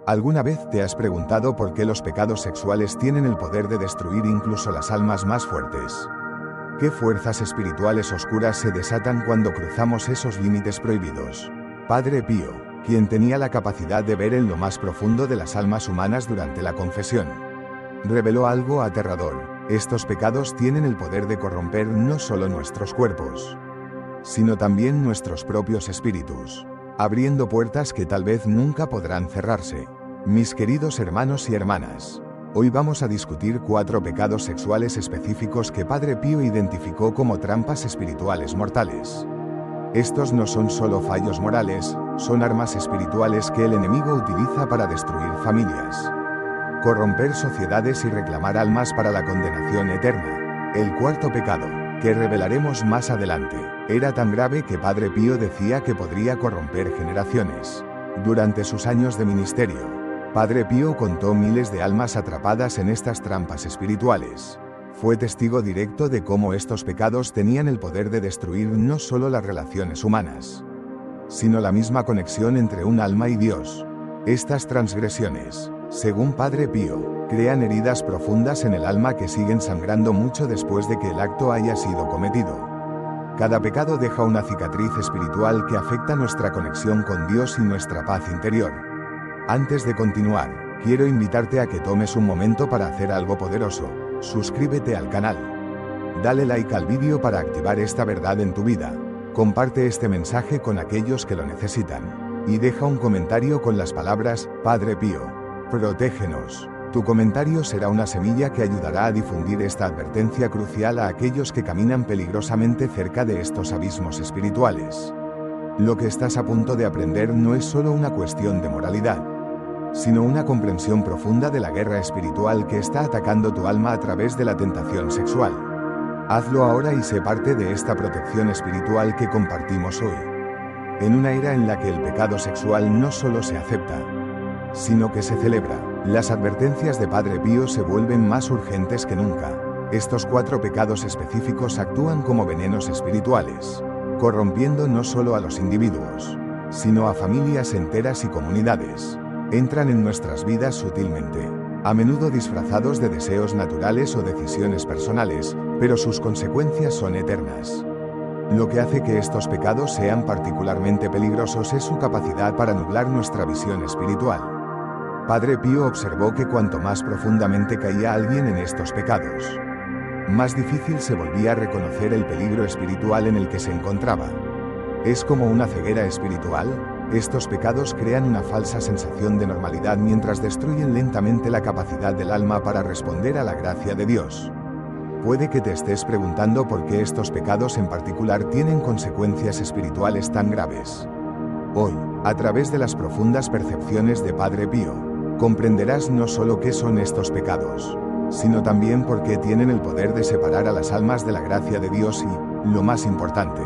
¿Alguna vez te has preguntado por qué los pecados sexuales tienen el poder de destruir incluso las almas más fuertes? ¿Qué fuerzas espirituales oscuras se desatan cuando cruzamos esos límites prohibidos? Padre Pío, quien tenía la capacidad de ver en lo más profundo de las almas humanas durante la confesión, reveló algo aterrador. Estos pecados tienen el poder de corromper no solo nuestros cuerpos, sino también nuestros propios espíritus, abriendo puertas que tal vez nunca podrán cerrarse. Mis queridos hermanos y hermanas, hoy vamos a discutir 4 pecados sexuales específicos que Padre Pío identificó como trampas espirituales mortales. Estos no son solo fallos morales, son armas espirituales que el enemigo utiliza para destruir familias, corromper sociedades y reclamar almas para la condenación eterna. El cuarto pecado, que revelaremos más adelante, era tan grave que Padre Pío decía que podría corromper generaciones. Durante sus años de ministerio, Padre Pío contó miles de almas atrapadas en estas trampas espirituales. Fue testigo directo de cómo estos pecados tenían el poder de destruir no solo las relaciones humanas, sino la misma conexión entre un alma y Dios. Estas transgresiones, según Padre Pío, crean heridas profundas en el alma que siguen sangrando mucho después de que el acto haya sido cometido. Cada pecado deja una cicatriz espiritual que afecta nuestra conexión con Dios y nuestra paz interior. Antes de continuar, quiero invitarte a que tomes un momento para hacer algo poderoso. Suscríbete al canal. Dale like al vídeo para activar esta verdad en tu vida. Comparte este mensaje con aquellos que lo necesitan. Y deja un comentario con las palabras, Padre Pío, protégenos. Tu comentario será una semilla que ayudará a difundir esta advertencia crucial a aquellos que caminan peligrosamente cerca de estos abismos espirituales. Lo que estás a punto de aprender no es solo una cuestión de moralidad, sino una comprensión profunda de la guerra espiritual que está atacando tu alma a través de la tentación sexual. Hazlo ahora y sé parte de esta protección espiritual que compartimos hoy. En una era en la que el pecado sexual no solo se acepta, sino que se celebra, las advertencias de Padre Pío se vuelven más urgentes que nunca. Estos 4 pecados específicos actúan como venenos espirituales, corrompiendo no solo a los individuos, sino a familias enteras y comunidades. Entran en nuestras vidas sutilmente, a menudo disfrazados de deseos naturales o decisiones personales, pero sus consecuencias son eternas. Lo que hace que estos pecados sean particularmente peligrosos es su capacidad para nublar nuestra visión espiritual. Padre Pío observó que cuanto más profundamente caía alguien en estos pecados, más difícil se volvía a reconocer el peligro espiritual en el que se encontraba. Es como una ceguera espiritual. Estos pecados crean una falsa sensación de normalidad mientras destruyen lentamente la capacidad del alma para responder a la gracia de Dios. Puede que te estés preguntando por qué estos pecados en particular tienen consecuencias espirituales tan graves. Hoy, a través de las profundas percepciones de Padre Pío, comprenderás no solo qué son estos pecados, sino también por qué tienen el poder de separar a las almas de la gracia de Dios y, lo más importante,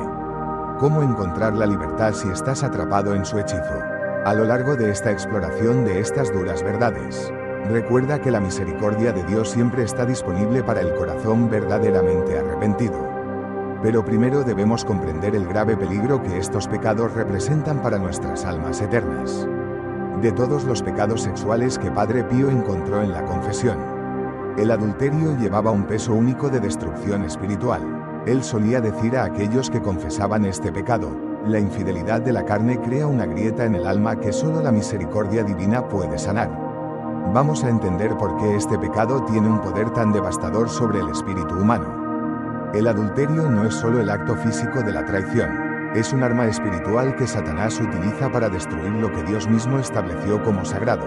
cómo encontrar la libertad si estás atrapado en su hechizo. A lo largo de esta exploración de estas duras verdades, recuerda que la misericordia de Dios siempre está disponible para el corazón verdaderamente arrepentido. Pero primero debemos comprender el grave peligro que estos pecados representan para nuestras almas eternas. De todos los pecados sexuales que Padre Pío encontró en la confesión, el adulterio llevaba un peso único de destrucción espiritual. Él solía decir a aquellos que confesaban este pecado, la infidelidad de la carne crea una grieta en el alma que solo la misericordia divina puede sanar. Vamos a entender por qué este pecado tiene un poder tan devastador sobre el espíritu humano. El adulterio no es solo el acto físico de la traición, es un arma espiritual que Satanás utiliza para destruir lo que Dios mismo estableció como sagrado.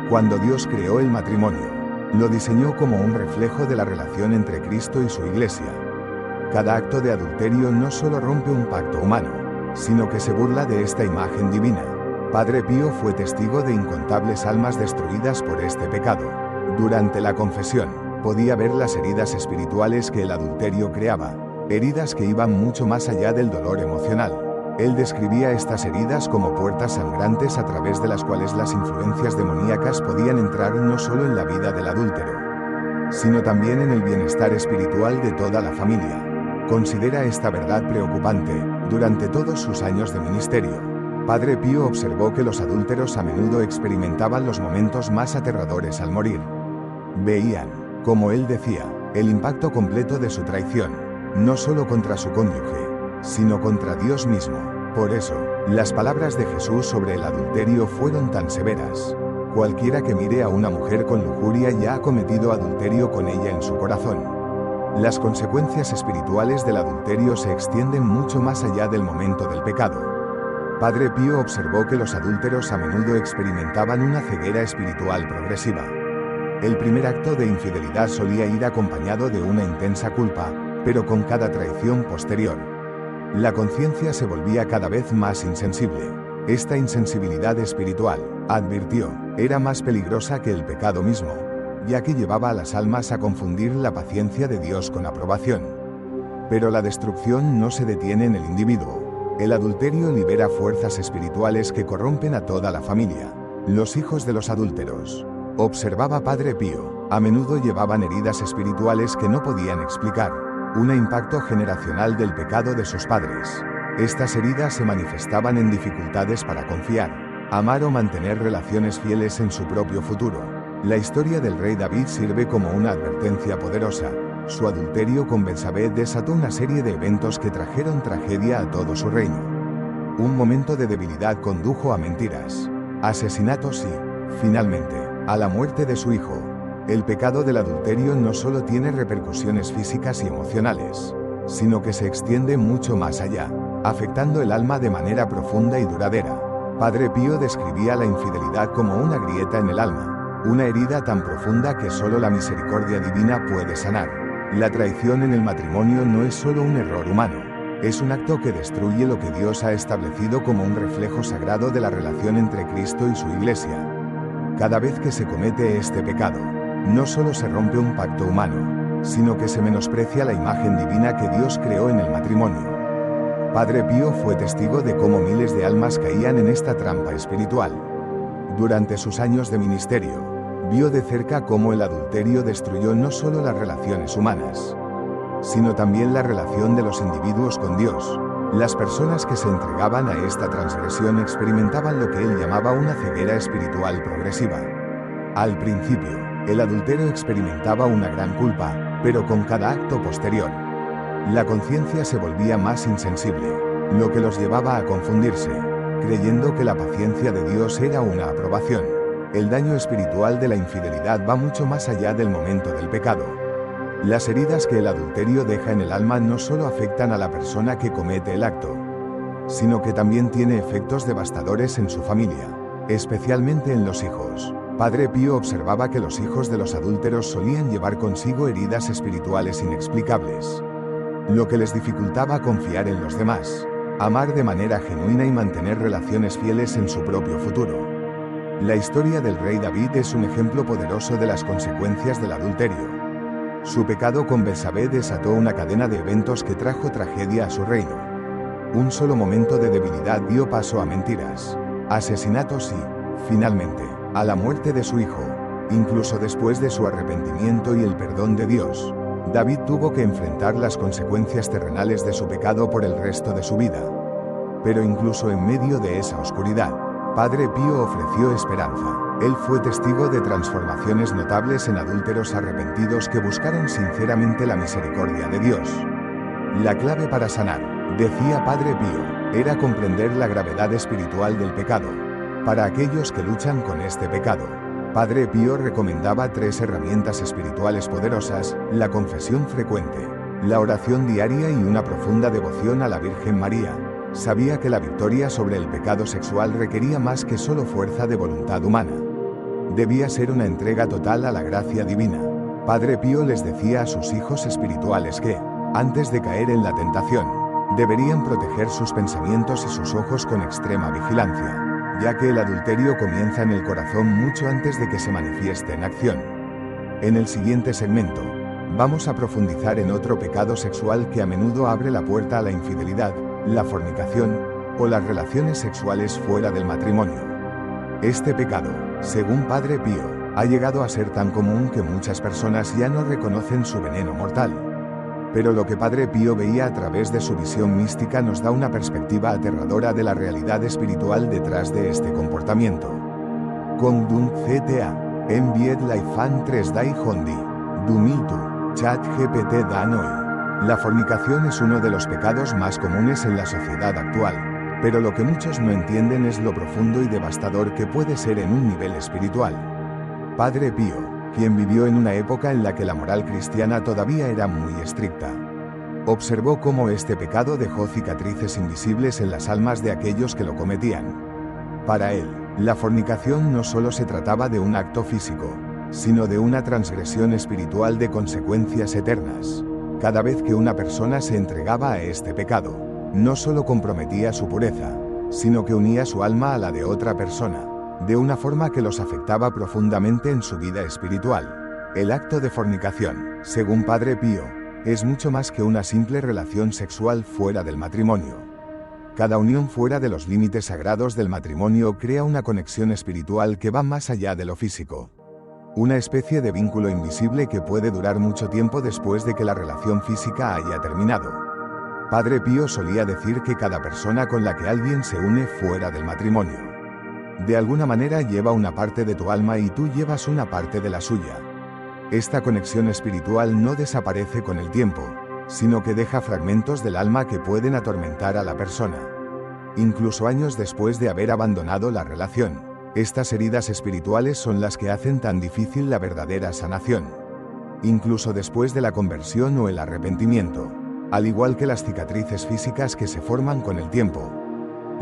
Cuando Dios creó el matrimonio, lo diseñó como un reflejo de la relación entre Cristo y su iglesia. Cada acto de adulterio no solo rompe un pacto humano, sino que se burla de esta imagen divina. Padre Pío fue testigo de incontables almas destruidas por este pecado. Durante la confesión, podía ver las heridas espirituales que el adulterio creaba, heridas que iban mucho más allá del dolor emocional. Él describía estas heridas como puertas sangrantes a través de las cuales las influencias demoníacas podían entrar no solo en la vida del adúltero, sino también en el bienestar espiritual de toda la familia. Considera esta verdad preocupante. Durante todos sus años de ministerio, Padre Pío observó que los adúlteros a menudo experimentaban los momentos más aterradores al morir. Veían, como él decía, el impacto completo de su traición, no solo contra su cónyuge, sino contra Dios mismo. Por eso, las palabras de Jesús sobre el adulterio fueron tan severas. Cualquiera que mire a una mujer con lujuria ya ha cometido adulterio con ella en su corazón. Las consecuencias espirituales del adulterio se extienden mucho más allá del momento del pecado. Padre Pío observó que los adúlteros a menudo experimentaban una ceguera espiritual progresiva. El primer acto de infidelidad solía ir acompañado de una intensa culpa, pero con cada traición posterior, la conciencia se volvía cada vez más insensible. Esta insensibilidad espiritual, advirtió, era más peligrosa que el pecado mismo, ya que llevaba a las almas a confundir la paciencia de Dios con aprobación. Pero la destrucción no se detiene en el individuo. El adulterio libera fuerzas espirituales que corrompen a toda la familia. Los hijos de los adúlteros, observaba Padre Pío, a menudo llevaban heridas espirituales que no podían explicar, un impacto generacional del pecado de sus padres. Estas heridas se manifestaban en dificultades para confiar, amar o mantener relaciones fieles en su propio futuro. La historia del rey David sirve como una advertencia poderosa. Su adulterio con Betsabé desató una serie de eventos que trajeron tragedia a todo su reino. Un momento de debilidad condujo a mentiras, asesinatos y, finalmente, a la muerte de su hijo. El pecado del adulterio no solo tiene repercusiones físicas y emocionales, sino que se extiende mucho más allá, afectando el alma de manera profunda y duradera. Padre Pío describía la infidelidad como una grieta en el alma, una herida tan profunda que solo la misericordia divina puede sanar. La traición en el matrimonio no es solo un error humano, es un acto que destruye lo que Dios ha establecido como un reflejo sagrado de la relación entre Cristo y su Iglesia. Cada vez que se comete este pecado, no solo se rompe un pacto humano, sino que se menosprecia la imagen divina que Dios creó en el matrimonio. Padre Pío fue testigo de cómo miles de almas caían en esta trampa espiritual. Durante sus años de ministerio, vio de cerca cómo el adulterio destruyó no solo las relaciones humanas, sino también la relación de los individuos con Dios. Las personas que se entregaban a esta transgresión experimentaban lo que él llamaba una ceguera espiritual progresiva. Al principio, el adúltero experimentaba una gran culpa, pero con cada acto posterior, la conciencia se volvía más insensible, lo que los llevaba a confundirse, creyendo que la paciencia de Dios era una aprobación. El daño espiritual de la infidelidad va mucho más allá del momento del pecado. Las heridas que el adulterio deja en el alma no solo afectan a la persona que comete el acto, sino que también tiene efectos devastadores en su familia, especialmente en los hijos. Padre Pío observaba que los hijos de los adúlteros solían llevar consigo heridas espirituales inexplicables, lo que les dificultaba confiar en los demás, amar de manera genuina y mantener relaciones fieles en su propio futuro. La historia del rey David es un ejemplo poderoso de las consecuencias del adulterio. Su pecado con Betsabé desató una cadena de eventos que trajo tragedia a su reino. Un solo momento de debilidad dio paso a mentiras, asesinatos y, finalmente, a la muerte de su hijo. Incluso después de su arrepentimiento y el perdón de Dios, David tuvo que enfrentar las consecuencias terrenales de su pecado por el resto de su vida. Pero incluso en medio de esa oscuridad, Padre Pío ofreció esperanza. Él fue testigo de transformaciones notables en adúlteros arrepentidos que buscaron sinceramente la misericordia de Dios. La clave para sanar, decía Padre Pío, era comprender la gravedad espiritual del pecado. Para aquellos que luchan con este pecado, Padre Pío recomendaba 3 herramientas espirituales poderosas: la confesión frecuente, la oración diaria y una profunda devoción a la Virgen María. Sabía que la victoria sobre el pecado sexual requería más que solo fuerza de voluntad humana. Debía ser una entrega total a la gracia divina. Padre Pío les decía a sus hijos espirituales que, antes de caer en la tentación, deberían proteger sus pensamientos y sus ojos con extrema vigilancia, ya que el adulterio comienza en el corazón mucho antes de que se manifieste en acción. En el siguiente segmento, vamos a profundizar en otro pecado sexual que a menudo abre la puerta a la infidelidad, la fornicación, o las relaciones sexuales fuera del matrimonio. Este pecado, según Padre Pío, ha llegado a ser tan común que muchas personas ya no reconocen su veneno mortal. Pero lo que Padre Pío veía a través de su visión mística nos da una perspectiva aterradora de la realidad espiritual detrás de este comportamiento. Kongdung CTA, Envied Laifan 3 Dai Hondi, Dumitu, Chat GPT Dan Hoy. La fornicación es uno de los pecados más comunes en la sociedad actual, pero lo que muchos no entienden es lo profundo y devastador que puede ser en un nivel espiritual. Padre Pío, quien vivió en una época en la que la moral cristiana todavía era muy estricta, observó cómo este pecado dejó cicatrices invisibles en las almas de aquellos que lo cometían. Para él, la fornicación no solo se trataba de un acto físico, sino de una transgresión espiritual de consecuencias eternas. Cada vez que una persona se entregaba a este pecado, no solo comprometía su pureza, sino que unía su alma a la de otra persona, de una forma que los afectaba profundamente en su vida espiritual. El acto de fornicación, según Padre Pío, es mucho más que una simple relación sexual fuera del matrimonio. Cada unión fuera de los límites sagrados del matrimonio crea una conexión espiritual que va más allá de lo físico. Una especie de vínculo invisible que puede durar mucho tiempo después de que la relación física haya terminado. Padre Pío solía decir que cada persona con la que alguien se une fuera del matrimonio, de alguna manera lleva una parte de tu alma y tú llevas una parte de la suya. Esta conexión espiritual no desaparece con el tiempo, sino que deja fragmentos del alma que pueden atormentar a la persona. Incluso años después de haber abandonado la relación, estas heridas espirituales son las que hacen tan difícil la verdadera sanación. Incluso después de la conversión o el arrepentimiento, al igual que las cicatrices físicas que se forman con el tiempo,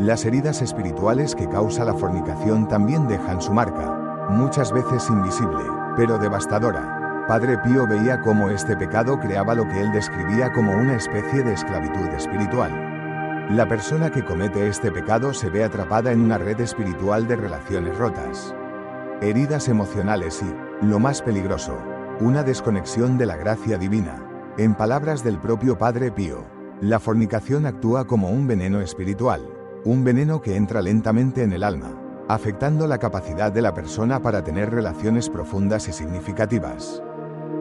las heridas espirituales que causa la fornicación también dejan su marca, muchas veces invisible, pero devastadora. Padre Pío veía cómo este pecado creaba lo que él describía como una especie de esclavitud espiritual. La persona que comete este pecado se ve atrapada en una red espiritual de relaciones rotas, heridas emocionales y, lo más peligroso, una desconexión de la gracia divina. En palabras del propio Padre Pío, la fornicación actúa como un veneno espiritual, un veneno que entra lentamente en el alma, afectando la capacidad de la persona para tener relaciones profundas y significativas.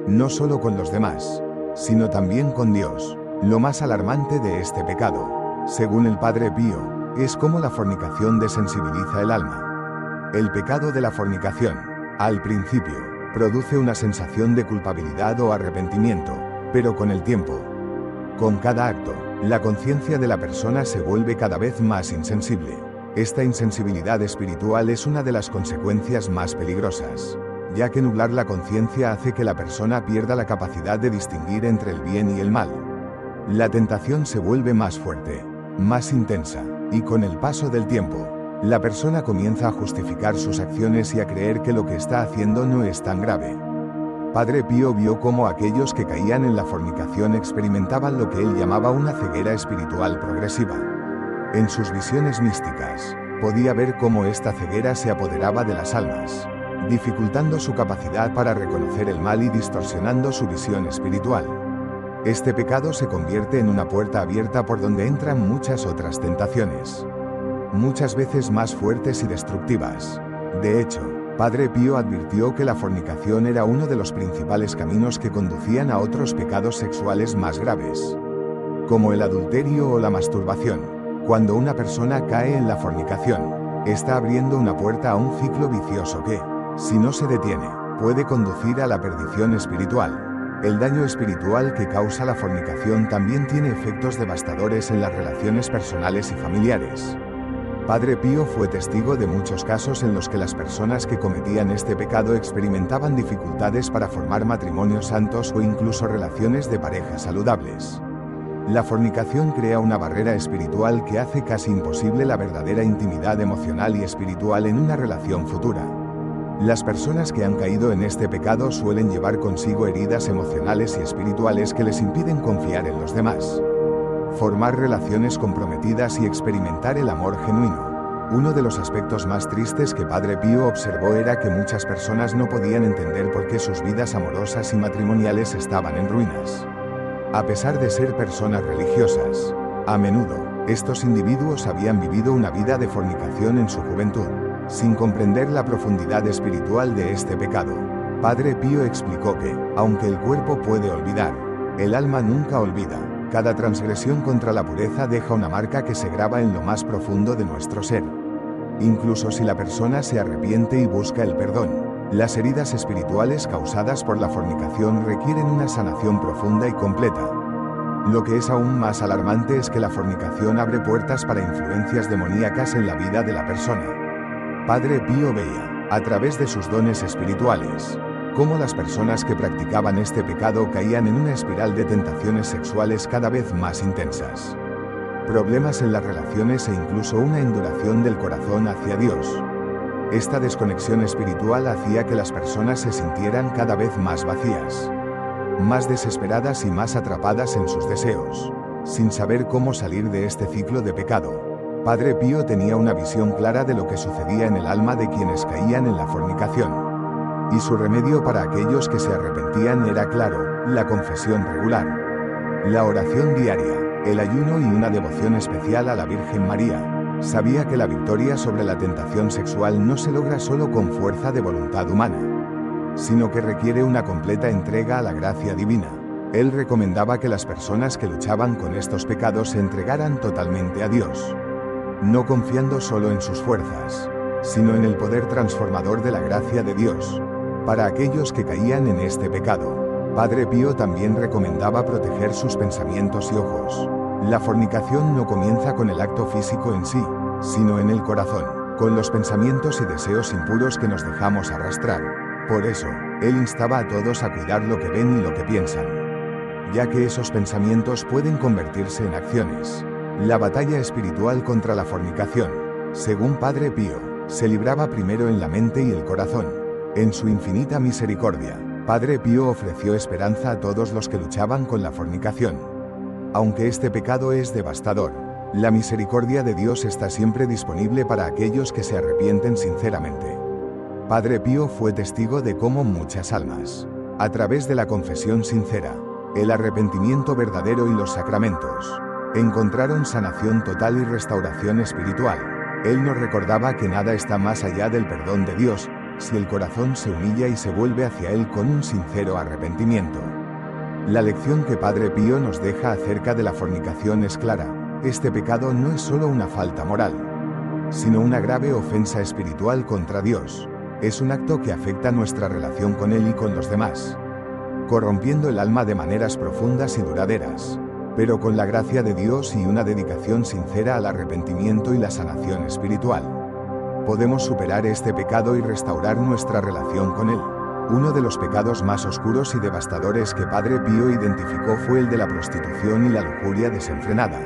No solo con los demás, sino también con Dios. Lo más alarmante de este pecado, según el Padre Pío, es cómo la fornicación desensibiliza el alma. El pecado de la fornicación, al principio, produce una sensación de culpabilidad o arrepentimiento, pero con el tiempo, con cada acto, la conciencia de la persona se vuelve cada vez más insensible. Esta insensibilidad espiritual es una de las consecuencias más peligrosas, ya que nublar la conciencia hace que la persona pierda la capacidad de distinguir entre el bien y el mal. La tentación se vuelve más fuerte, más intensa, y con el paso del tiempo, la persona comienza a justificar sus acciones y a creer que lo que está haciendo no es tan grave. Padre Pío vio cómo aquellos que caían en la fornicación experimentaban lo que él llamaba una ceguera espiritual progresiva. En sus visiones místicas, podía ver cómo esta ceguera se apoderaba de las almas, dificultando su capacidad para reconocer el mal y distorsionando su visión espiritual. Este pecado se convierte en una puerta abierta por donde entran muchas otras tentaciones, muchas veces más fuertes y destructivas. De hecho, Padre Pío advirtió que la fornicación era uno de los principales caminos que conducían a otros pecados sexuales más graves, como el adulterio o la masturbación. Cuando una persona cae en la fornicación, está abriendo una puerta a un ciclo vicioso que, si no se detiene, puede conducir a la perdición espiritual. El daño espiritual que causa la fornicación también tiene efectos devastadores en las relaciones personales y familiares. Padre Pío fue testigo de muchos casos en los que las personas que cometían este pecado experimentaban dificultades para formar matrimonios santos o incluso relaciones de pareja saludables. La fornicación crea una barrera espiritual que hace casi imposible la verdadera intimidad emocional y espiritual en una relación futura. Las personas que han caído en este pecado suelen llevar consigo heridas emocionales y espirituales que les impiden confiar en los demás, formar relaciones comprometidas y experimentar el amor genuino. Uno de los aspectos más tristes que Padre Pío observó era que muchas personas no podían entender por qué sus vidas amorosas y matrimoniales estaban en ruinas. A pesar de ser personas religiosas, a menudo, estos individuos habían vivido una vida de fornicación en su juventud, sin comprender la profundidad espiritual de este pecado. Padre Pío explicó que, aunque el cuerpo puede olvidar, El alma nunca olvida. Cada transgresión contra la pureza deja una marca que se graba en lo más profundo de nuestro ser. Incluso si la persona se arrepiente y busca el perdón, las heridas espirituales causadas por la fornicación requieren una sanación profunda y completa. Lo que es aún más alarmante es que la fornicación abre puertas para influencias demoníacas en la vida de la persona. Padre Pío veía, a través de sus dones espirituales, cómo las personas que practicaban este pecado caían en una espiral de tentaciones sexuales cada vez más intensas, problemas en las relaciones e incluso una enduración del corazón hacia Dios. Esta desconexión espiritual hacía que las personas se sintieran cada vez más vacías, más desesperadas y más atrapadas en sus deseos, sin saber cómo salir de este ciclo de pecado. Padre Pío tenía una visión clara de lo que sucedía en el alma de quienes caían en la fornicación. Y su remedio para aquellos que se arrepentían era claro: la confesión regular, la oración diaria, el ayuno y una devoción especial a la Virgen María. Sabía que la victoria sobre la tentación sexual no se logra solo con fuerza de voluntad humana, sino que requiere una completa entrega a la gracia divina. Él recomendaba que las personas que luchaban con estos pecados se entregaran totalmente a Dios, no confiando solo en sus fuerzas, sino en el poder transformador de la gracia de Dios. Para aquellos que caían en este pecado, Padre Pío también recomendaba proteger sus pensamientos y ojos. La fornicación no comienza con el acto físico en sí, sino en el corazón, con los pensamientos y deseos impuros que nos dejamos arrastrar. Por eso, él instaba a todos a cuidar lo que ven y lo que piensan, ya que esos pensamientos pueden convertirse en acciones. La batalla espiritual contra la fornicación, según Padre Pío, se libraba primero en la mente y el corazón. En su infinita misericordia, Padre Pío ofreció esperanza a todos los que luchaban con la fornicación. Aunque este pecado es devastador, la misericordia de Dios está siempre disponible para aquellos que se arrepienten sinceramente. Padre Pío fue testigo de cómo muchas almas, a través de la confesión sincera, el arrepentimiento verdadero y los sacramentos, encontraron sanación total y restauración espiritual. Él nos recordaba que nada está más allá del perdón de Dios, si el corazón se humilla y se vuelve hacia Él con un sincero arrepentimiento. La lección que Padre Pío nos deja acerca de la fornicación es clara: este pecado no es solo una falta moral, sino una grave ofensa espiritual contra Dios. Es un acto que afecta nuestra relación con Él y con los demás, corrompiendo el alma de maneras profundas y duraderas. Pero con la gracia de Dios y una dedicación sincera al arrepentimiento y la sanación espiritual, podemos superar este pecado y restaurar nuestra relación con Él. Uno de los pecados más oscuros y devastadores que Padre Pío identificó fue el de la prostitución y la lujuria desenfrenada.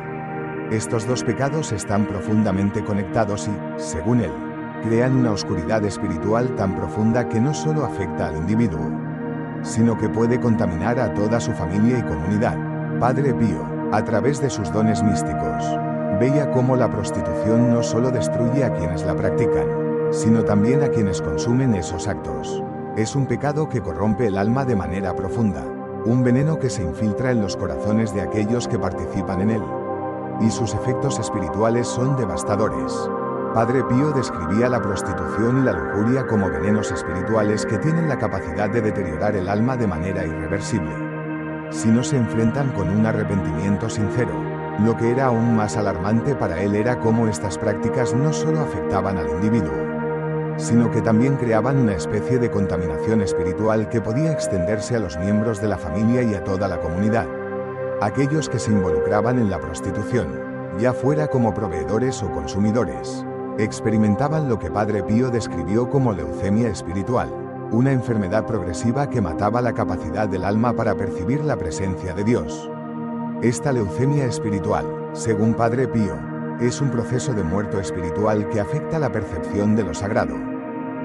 Estos dos pecados están profundamente conectados y, según él, crean una oscuridad espiritual tan profunda que no solo afecta al individuo, sino que puede contaminar a toda su familia y comunidad. Padre Pío, a través de sus dones místicos, veía cómo la prostitución no solo destruye a quienes la practican, sino también a quienes consumen esos actos. Es un pecado que corrompe el alma de manera profunda, un veneno que se infiltra en los corazones de aquellos que participan en él, y sus efectos espirituales son devastadores. Padre Pío describía la prostitución y la lujuria como venenos espirituales que tienen la capacidad de deteriorar el alma de manera irreversible, si no se enfrentan con un arrepentimiento sincero. Lo que era aún más alarmante para él era cómo estas prácticas no solo afectaban al individuo, sino que también creaban una especie de contaminación espiritual que podía extenderse a los miembros de la familia y a toda la comunidad. Aquellos que se involucraban en la prostitución, ya fuera como proveedores o consumidores, experimentaban lo que Padre Pío describió como leucemia espiritual, una enfermedad progresiva que mataba la capacidad del alma para percibir la presencia de Dios. Esta leucemia espiritual, según Padre Pío, es un proceso de muerto espiritual que afecta la percepción de lo sagrado.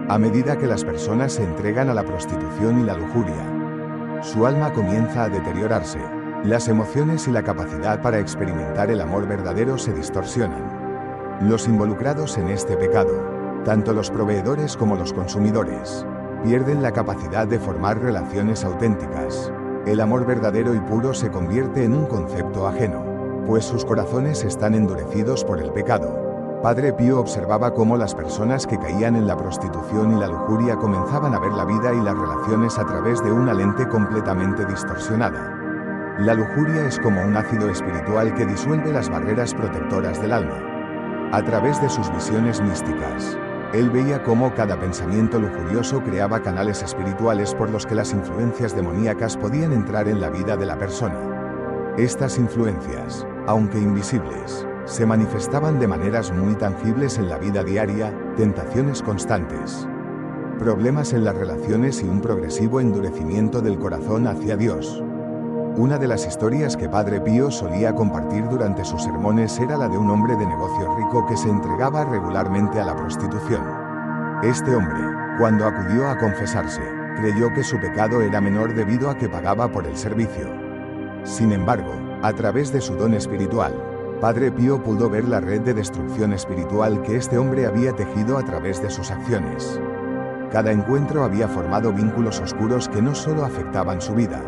A medida que las personas se entregan a la prostitución y la lujuria, su alma comienza a deteriorarse. Las emociones y la capacidad para experimentar el amor verdadero se distorsionan. Los involucrados en este pecado, tanto los proveedores como los consumidores, pierden la capacidad de formar relaciones auténticas. El amor verdadero y puro se convierte en un concepto ajeno, pues sus corazones están endurecidos por el pecado. Padre Pío observaba cómo las personas que caían en la prostitución y la lujuria comenzaban a ver la vida y las relaciones a través de una lente completamente distorsionada. La lujuria es como un ácido espiritual que disuelve las barreras protectoras del alma. A través de sus visiones místicas, él veía cómo cada pensamiento lujurioso creaba canales espirituales por los que las influencias demoníacas podían entrar en la vida de la persona. Estas influencias, aunque invisibles, se manifestaban de maneras muy tangibles en la vida diaria: tentaciones constantes, problemas en las relaciones y un progresivo endurecimiento del corazón hacia Dios. Una de las historias que Padre Pío solía compartir durante sus sermones era la de un hombre de negocios rico que se entregaba regularmente a la prostitución. Este hombre, cuando acudió a confesarse, creyó que su pecado era menor debido a que pagaba por el servicio. Sin embargo, a través de su don espiritual, Padre Pío pudo ver la red de destrucción espiritual que este hombre había tejido a través de sus acciones. Cada encuentro había formado vínculos oscuros que no solo afectaban su vida,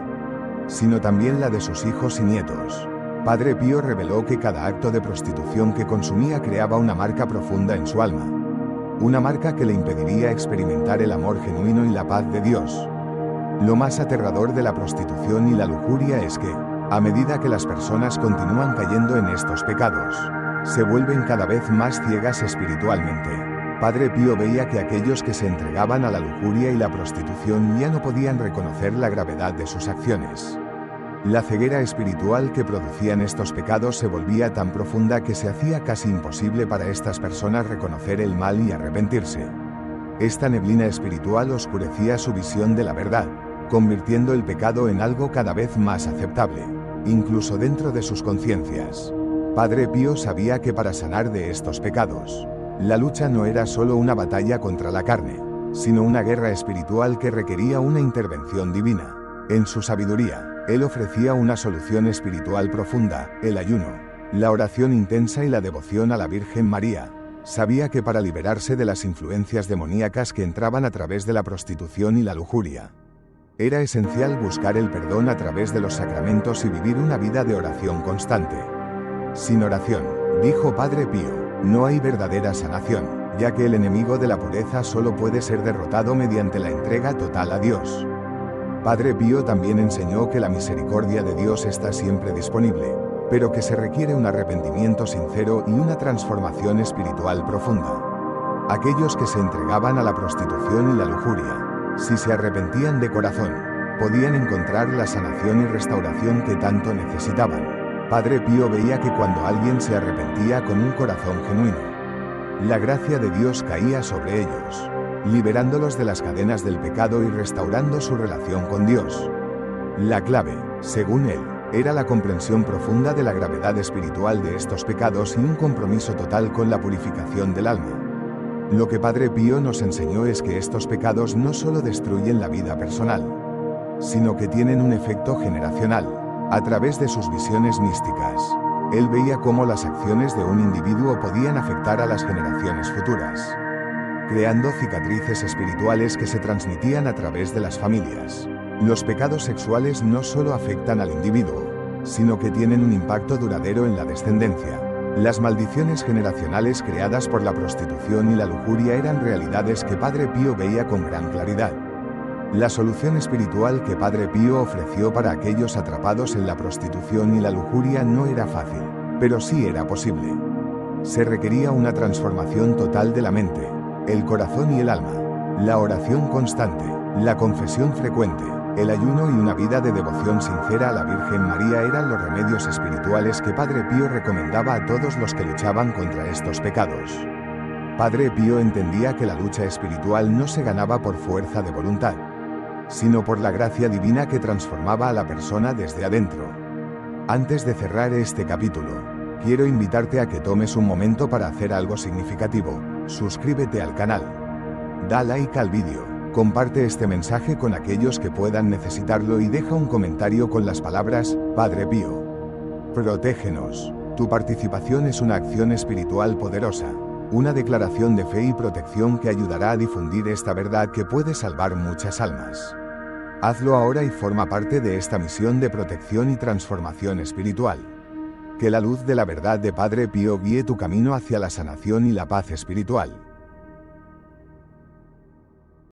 sino también la de sus hijos y nietos. Padre Pío reveló que cada acto de prostitución que consumía creaba una marca profunda en su alma. Una marca que le impediría experimentar el amor genuino y la paz de Dios. Lo más aterrador de la prostitución y la lujuria es que, a medida que las personas continúan cayendo en estos pecados, se vuelven cada vez más ciegas espiritualmente. Padre Pío veía que aquellos que se entregaban a la lujuria y la prostitución ya no podían reconocer la gravedad de sus acciones. La ceguera espiritual que producían estos pecados se volvía tan profunda que se hacía casi imposible para estas personas reconocer el mal y arrepentirse. Esta neblina espiritual oscurecía su visión de la verdad, convirtiendo el pecado en algo cada vez más aceptable, incluso dentro de sus conciencias. Padre Pío sabía que para sanar de estos pecados, la lucha no era solo una batalla contra la carne, sino una guerra espiritual que requería una intervención divina. En su sabiduría, él ofrecía una solución espiritual profunda: el ayuno, la oración intensa y la devoción a la Virgen María. Sabía que para liberarse de las influencias demoníacas que entraban a través de la prostitución y la lujuria, era esencial buscar el perdón a través de los sacramentos y vivir una vida de oración constante. Sin oración, dijo Padre Pío, no hay verdadera sanación, ya que el enemigo de la pureza solo puede ser derrotado mediante la entrega total a Dios. Padre Pío también enseñó que la misericordia de Dios está siempre disponible, pero que se requiere un arrepentimiento sincero y una transformación espiritual profunda. Aquellos que se entregaban a la prostitución y la lujuria, si se arrepentían de corazón, podían encontrar la sanación y restauración que tanto necesitaban. Padre Pío veía que cuando alguien se arrepentía con un corazón genuino, la gracia de Dios caía sobre ellos, liberándolos de las cadenas del pecado y restaurando su relación con Dios. La clave, según él, era la comprensión profunda de la gravedad espiritual de estos pecados y un compromiso total con la purificación del alma. Lo que Padre Pío nos enseñó es que estos pecados no solo destruyen la vida personal, sino que tienen un efecto generacional. A través de sus visiones místicas, él veía cómo las acciones de un individuo podían afectar a las generaciones futuras, creando cicatrices espirituales que se transmitían a través de las familias. Los pecados sexuales no solo afectan al individuo, sino que tienen un impacto duradero en la descendencia. Las maldiciones generacionales creadas por la prostitución y la lujuria eran realidades que Padre Pío veía con gran claridad. La solución espiritual que Padre Pío ofreció para aquellos atrapados en la prostitución y la lujuria no era fácil, pero sí era posible. Se requería una transformación total de la mente, el corazón y el alma, la oración constante, la confesión frecuente, el ayuno y una vida de devoción sincera a la Virgen María eran los remedios espirituales que Padre Pío recomendaba a todos los que luchaban contra estos pecados. Padre Pío entendía que la lucha espiritual no se ganaba por fuerza de voluntad, sino por la gracia divina que transformaba a la persona desde adentro. Antes de cerrar este capítulo, quiero invitarte a que tomes un momento para hacer algo significativo. Suscríbete al canal, da like al vídeo, comparte este mensaje con aquellos que puedan necesitarlo y deja un comentario con las palabras: Padre Pío, protégenos. Tu participación es una acción espiritual poderosa, una declaración de fe y protección que ayudará a difundir esta verdad que puede salvar muchas almas. Hazlo ahora y forma parte de esta misión de protección y transformación espiritual. Que la luz de la verdad de Padre Pío guíe tu camino hacia la sanación y la paz espiritual.